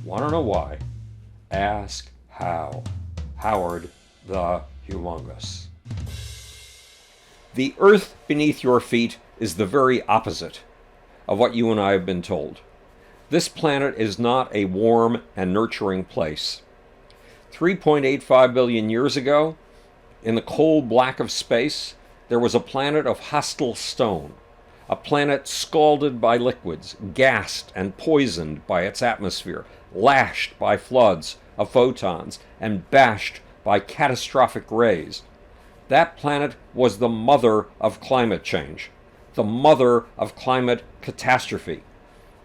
Want to know why? Ask how. Howard the Humongous. The earth beneath your feet is the very opposite of what you and I have been told. This planet is not a warm and nurturing place. 3.85 billion years ago, in the cold black of space, there was a planet of hostile stone, a planet scalded by liquids, gassed and poisoned by its atmosphere, lashed by floods of photons, and bashed by catastrophic rays. That planet was the mother of climate change, the mother of climate catastrophe.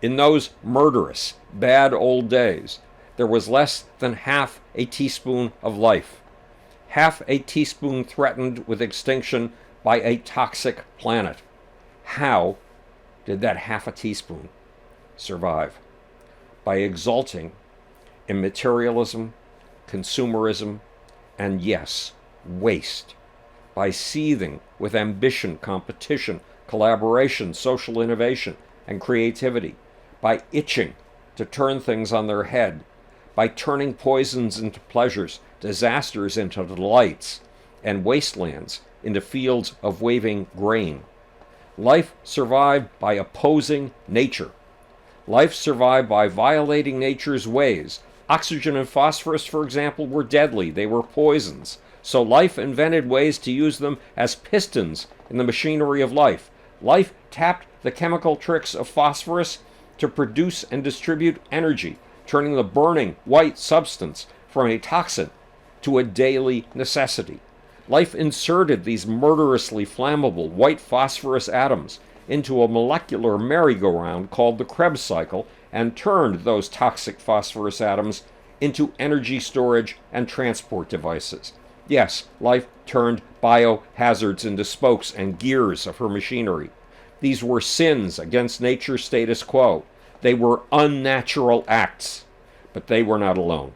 In those murderous, bad old days, there was less than half a teaspoon of life. Half a teaspoon threatened with extinction by a toxic planet. How did that half a teaspoon survive? By exalting in materialism, consumerism, and yes, waste. By seething with ambition, competition, collaboration, social innovation, and creativity. By itching to turn things on their head. By turning poisons into pleasures, disasters into delights, and wastelands into fields of waving grain. Life survived by opposing nature. Life survived by violating nature's ways. Oxygen and phosphorus, for example, were deadly. They were poisons. So life invented ways to use them as pistons in the machinery of life. Life tapped the chemical tricks of phosphorus to produce and distribute energy, turning the burning white substance from a toxin to a daily necessity. Life inserted these murderously flammable white phosphorus atoms into a molecular merry-go-round called the Krebs cycle and turned those toxic phosphorus atoms into energy storage and transport devices. Yes, life turned biohazards into spokes and gears of her machinery. These were sins against nature's status quo. They were unnatural acts, but they were not alone.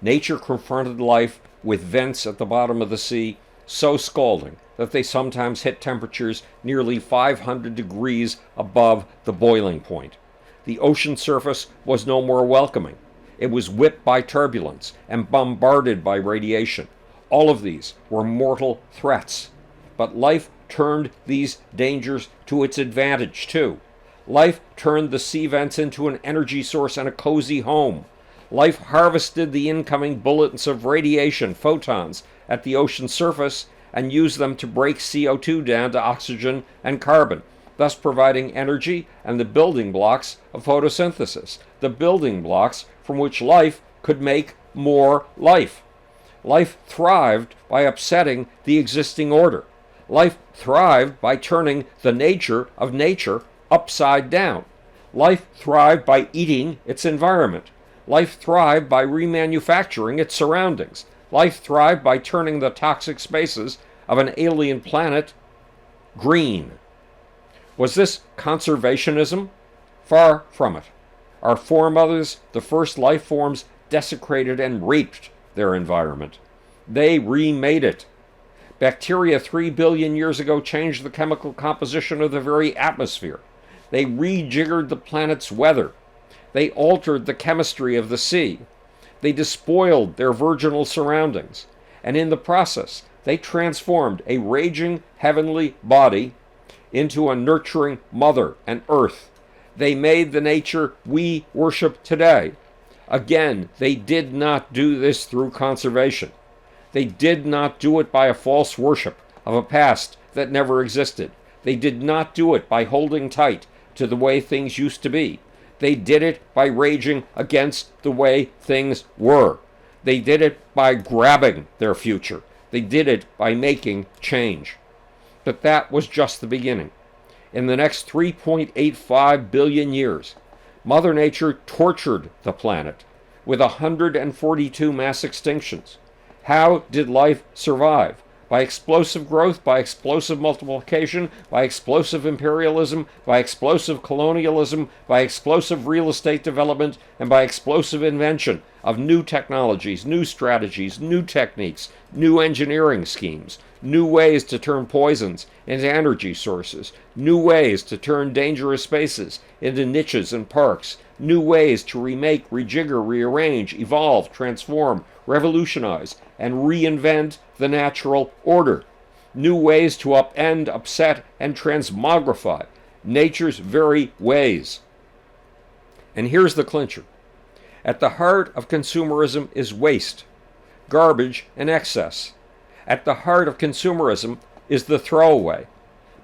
Nature confronted life with vents at the bottom of the sea so scalding that they sometimes hit temperatures nearly 500 degrees above the boiling point. The ocean surface was no more welcoming. It was whipped by turbulence and bombarded by radiation. All of these were mortal threats. But life turned these dangers to its advantage, too. Life turned the sea vents into an energy source and a cozy home. Life harvested the incoming bullets of radiation, photons, at the ocean surface and used them to break CO2 down to oxygen and carbon, thus providing energy and the building blocks of photosynthesis, the building blocks from which life could make more life. Life thrived by upsetting the existing order. Life thrived by turning the nature of nature upside down. Life thrived by eating its environment. Life thrived by remanufacturing its surroundings. Life thrived by turning the toxic spaces of an alien planet green. Was this conservationism? Far from it. Our foremothers, the first life forms, desecrated and raped their environment. They remade it. Bacteria 3 billion years ago changed the chemical composition of the very atmosphere. They rejiggered the planet's weather. They altered the chemistry of the sea. They despoiled their virginal surroundings. And in the process, they transformed a raging heavenly body into a nurturing mother and earth. They made the nature we worship today. Again, they did not do this through conservation. They did not do it by a false worship of a past that never existed. They did not do it by holding tight to the way things used to be. They did it by raging against the way things were. They did it by grabbing their future. They did it by making change. But that was just the beginning. In the next 3.85 billion years, Mother Nature tortured the planet with 142 mass extinctions. How did life survive? By explosive growth, by explosive multiplication, by explosive imperialism, by explosive colonialism, by explosive real estate development, and by explosive invention of new technologies, new strategies, new techniques, new engineering schemes, new ways to turn poisons into energy sources, new ways to turn dangerous spaces into niches and parks, new ways to remake, rejigger, rearrange, evolve, transform, revolutionize, and reinvent the natural order. New ways to upend, upset, and transmogrify nature's very ways. And here's the clincher. At the heart of consumerism is waste, garbage, and excess. At the heart of consumerism is the throwaway.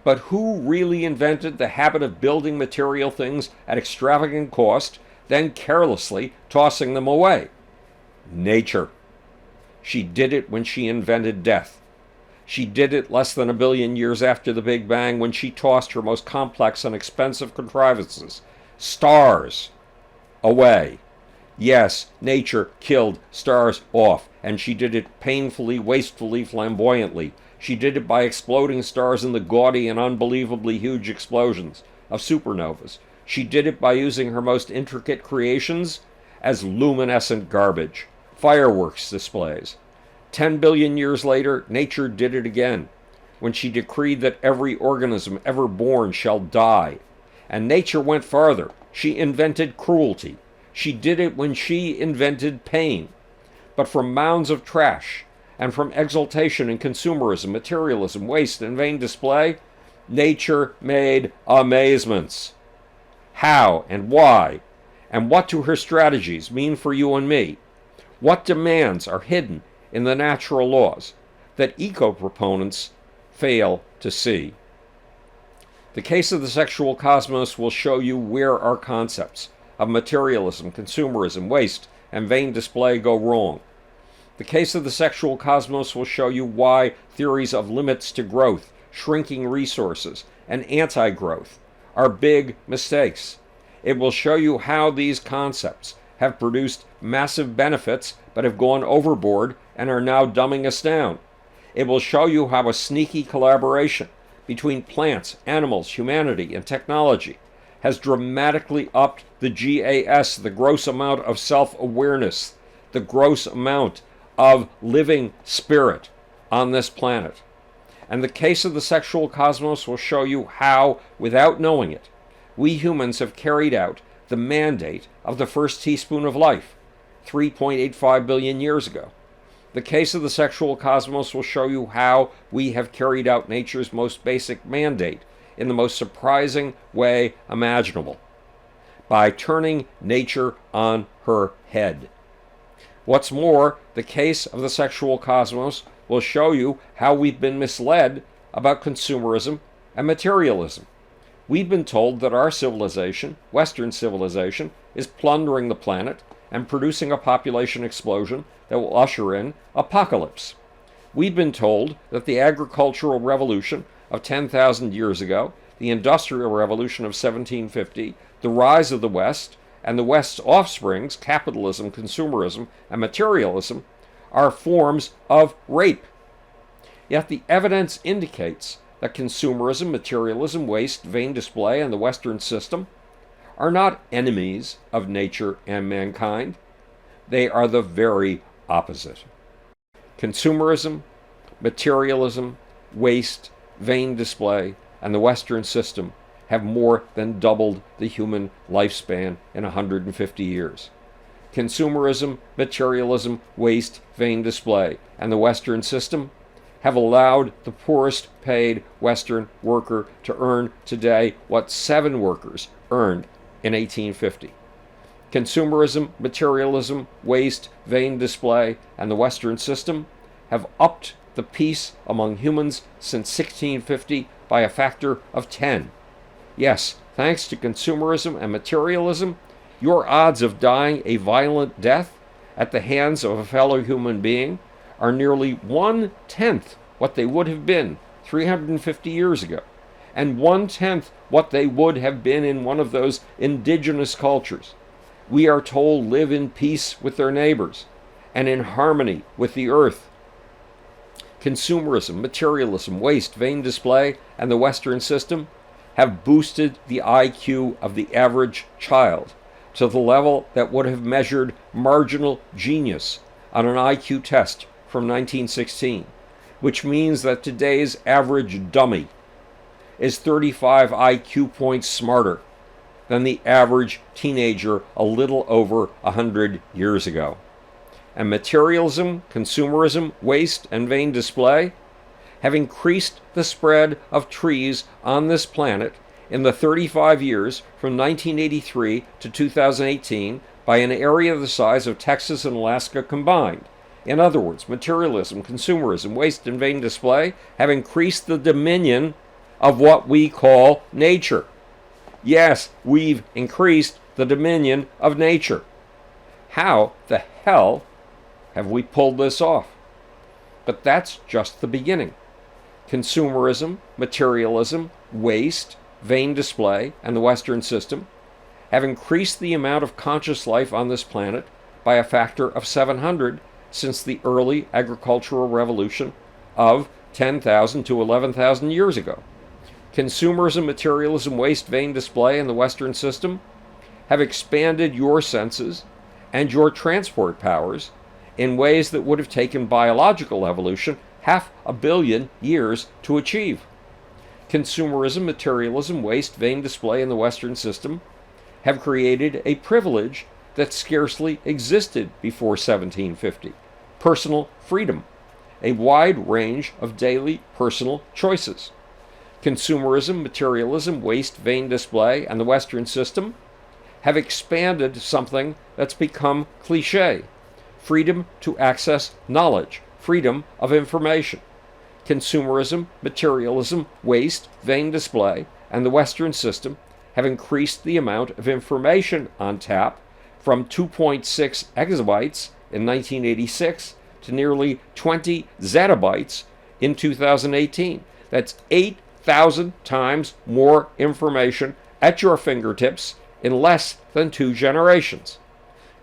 But who really invented the habit of building material things at extravagant cost, then carelessly tossing them away? Nature. She did it when she invented death. She did it less than 1 billion years after the Big Bang when she tossed her most complex and expensive contrivances, stars, away. Yes, nature killed stars off, and she did it painfully, wastefully, flamboyantly. She did it by exploding stars in the gaudy and unbelievably huge explosions of supernovas. She did it by using her most intricate creations as luminescent garbage, fireworks displays. 10 billion years later, nature did it again, when she decreed that every organism ever born shall die. And nature went farther. She invented cruelty. She did it when she invented pain. But from mounds of trash, and from exaltation and consumerism, materialism, waste, and vain display, nature made amazements. How and why, and what do her strategies mean for you and me? What demands are hidden in the natural laws that eco-proponents fail to see? The case of the sexual cosmos will show you where our concepts of materialism, consumerism, waste, and vain display go wrong. The case of the sexual cosmos will show you why theories of limits to growth, shrinking resources, and anti-growth are big mistakes. It will show you how these concepts have produced massive benefits but have gone overboard and are now dumbing us down. It will show you how a sneaky collaboration between plants, animals, humanity, and technology has dramatically upped the GAS, the gross amount of self-awareness, the gross amount of living spirit on this planet. And the case of the sexual cosmos will show you how, without knowing it, we humans have carried out the mandate of the first teaspoon of life 3.85 billion years ago. The case of the sexual cosmos will show you how we have carried out nature's most basic mandate in the most surprising way imaginable, by turning nature on her head. What's more, the case of the sexual cosmos will show you how we've been misled about consumerism and materialism. We've been told that our civilization, Western civilization, is plundering the planet and producing a population explosion that will usher in apocalypse. We've been told that the agricultural revolution of 10,000 years ago, the industrial revolution of 1750, the rise of the West, and the West's offsprings, capitalism, consumerism, and materialism, are forms of rape. Yet the evidence indicates that consumerism, materialism, waste, vain display, and the Western system are not enemies of nature and mankind. They are the very opposite. Consumerism, materialism, waste, vain display, and the Western system have more than doubled the human lifespan in 150 years. Consumerism, materialism, waste, vain display, and the Western system have allowed the poorest paid Western worker to earn today what 7 workers earned in 1850. Consumerism, materialism, waste, vain display, and the Western system have upped the peace among humans since 1650 by a factor of 10. Yes, thanks to consumerism and materialism, your odds of dying a violent death at the hands of a fellow human being are nearly 1/10 what they would have been 350 years ago, and 1/10 what they would have been in one of those indigenous cultures. We are told live in peace with their neighbors and in harmony with the earth. Consumerism, materialism, waste, vain display, and the Western system have boosted the IQ of the average child to the level that would have measured marginal genius on an IQ test from 1916, which means that today's average dummy is 35 IQ points smarter than the average teenager a little over 100 years ago. And materialism, consumerism, waste, and vain display have increased the spread of trees on this planet in the 35 years from 1983 to 2018 by an area the size of Texas and Alaska combined. In other words, materialism, consumerism, waste, and vain display have increased the dominion of what we call nature. Yes, we've increased the dominion of nature. How the hell have we pulled this off? But that's just the beginning. Consumerism, materialism, waste, vain display, and the Western system have increased the amount of conscious life on this planet by a factor of 700 since the early agricultural revolution of 10,000 to 11,000 years ago. Consumerism, materialism, waste, vain display, and the Western system have expanded your senses and your transport powers in ways that would have taken biological evolution 500 million years to achieve. Consumerism, materialism, waste, vain display, and the Western system have created a privilege that scarcely existed before 1750. Personal freedom, a wide range of daily personal choices. Consumerism, materialism, waste, vain display, and the Western system have expanded something that's become cliche: freedom to access knowledge, freedom of information. Consumerism, materialism, waste, vain display, and the Western system have increased the amount of information on tap from 2.6 exabytes in 1986 to nearly 20 zettabytes in 2018. That's 8,000 times more information at your fingertips in less than 2 generations.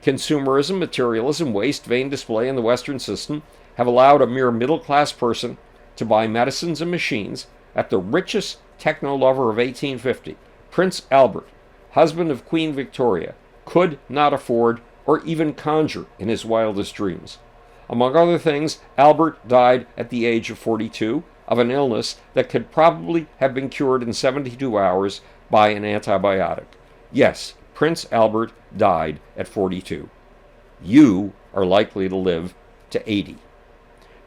Consumerism, materialism, waste, vain display, and the Western system have allowed a mere middle-class person to buy medicines and machines at the richest techno-lover of 1850, Prince Albert, husband of Queen Victoria, could not afford or even conjure in his wildest dreams. Among other things, Albert died at the age of 42 of an illness that could probably have been cured in 72 hours by an antibiotic. Yes, Prince Albert died at 42. You are likely to live to 80.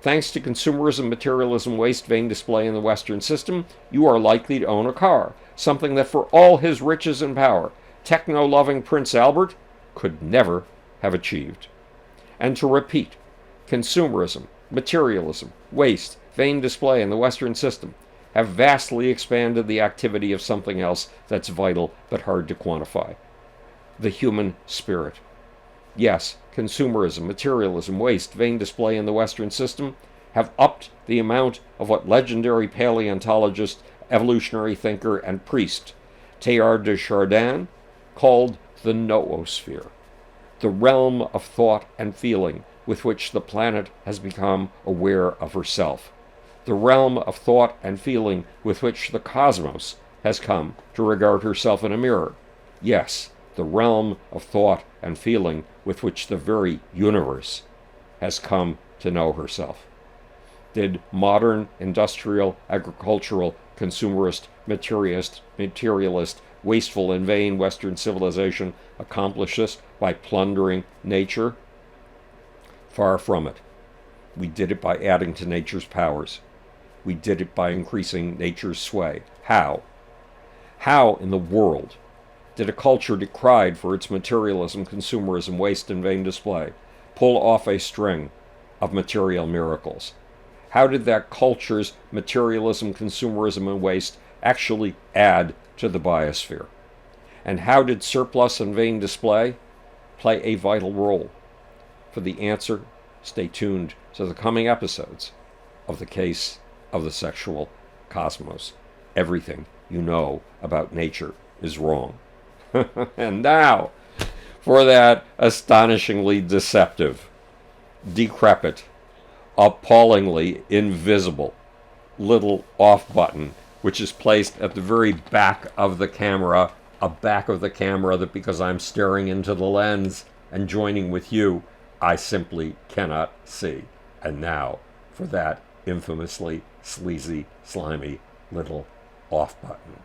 Thanks to consumerism, materialism, waste, vain display, in the Western system, you are likely to own a car, something that for all his riches and power, techno-loving Prince Albert could never have achieved. And to repeat, consumerism, materialism, waste, vain display, and the Western system have vastly expanded the activity of something else that's vital but hard to quantify: the human spirit. Yes, consumerism, materialism, waste, vain display, and the Western system have upped the amount of what legendary paleontologist, evolutionary thinker, and priest Teilhard de Chardin called the noosphere, the realm of thought and feeling with which the planet has become aware of herself, the realm of thought and feeling with which the cosmos has come to regard herself in a mirror. Yes, the realm of thought and feeling with which the very universe has come to know herself. Did modern industrial, agricultural, consumerist, materialist, wasteful and vain Western civilization accomplish this by plundering nature? Far from it. We did it by adding to nature's powers. We did it by increasing nature's sway. How? How in the world did a culture decried for its materialism, consumerism, waste, and vain display pull off a string of material miracles? How did that culture's materialism, consumerism, and waste actually add to the biosphere? And how did surplus and vain display play a vital role? For the answer, stay tuned to the coming episodes of The Case of the Sexual Cosmos. Everything you know about nature is wrong. And now, for that astonishingly deceptive, decrepit, appallingly invisible little off button, which is placed at the very back of the camera, a back of the camera that, because I'm staring into the lens and joining with you, I simply cannot see. And now, for that infamously sleazy, slimy little off button.